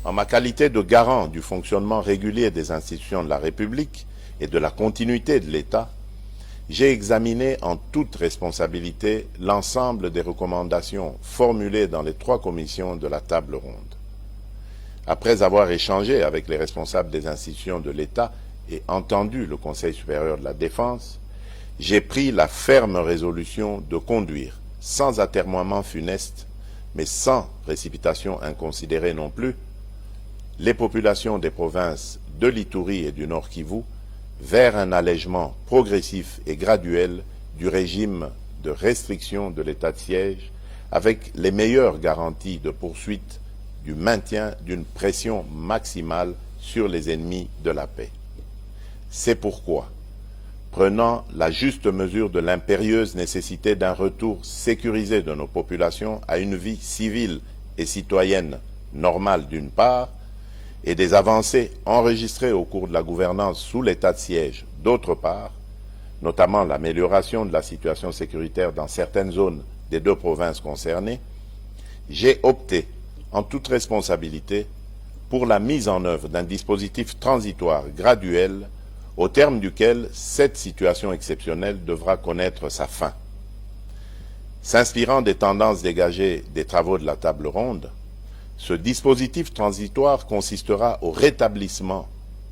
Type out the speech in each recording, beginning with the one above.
En ma qualité de garant du fonctionnement régulier des institutions de la République et de la continuité de l'État, j'ai examiné en toute responsabilité l'ensemble des recommandations formulées dans les 3 commissions de la table ronde. Après avoir échangé avec les responsables des institutions de l'État et entendu le Conseil supérieur de la Défense, j'ai pris la ferme résolution de conduire, sans atermoiement funeste, mais sans précipitation inconsidérée non plus, les populations des provinces de l'Ituri et du Nord Kivu vers un allègement progressif et graduel du régime de restriction de l'état de siège avec les meilleures garanties de poursuite du maintien d'une pression maximale sur les ennemis de la paix. C'est pourquoi, prenant la juste mesure de l'impérieuse nécessité d'un retour sécurisé de nos populations à une vie civile et citoyenne normale d'une part, et des avancées enregistrées au cours de la gouvernance sous l'état de siège d'autre part, notamment l'amélioration de la situation sécuritaire dans certaines zones des 2 provinces concernées, j'ai opté, en toute responsabilité, pour la mise en œuvre d'un dispositif transitoire graduel au terme duquel cette situation exceptionnelle devra connaître sa fin. S'inspirant des tendances dégagées des travaux de la table ronde, ce dispositif transitoire consistera au rétablissement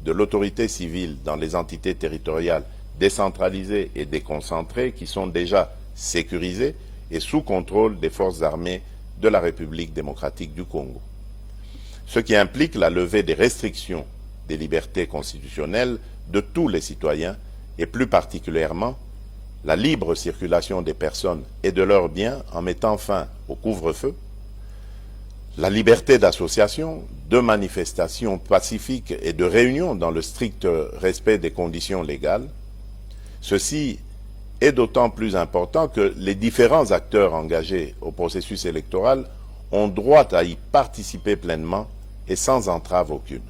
de l'autorité civile dans les entités territoriales décentralisées et déconcentrées qui sont déjà sécurisées et sous contrôle des forces armées de la République démocratique du Congo. Ce qui implique la levée des restrictions des libertés constitutionnelles de tous les citoyens et plus particulièrement la libre circulation des personnes et de leurs biens en mettant fin au couvre-feu, la liberté d'association, de manifestation pacifique et de réunion dans le strict respect des conditions légales. Ceci est d'autant plus important que les différents acteurs engagés au processus électoral ont droit à y participer pleinement et sans entrave aucune.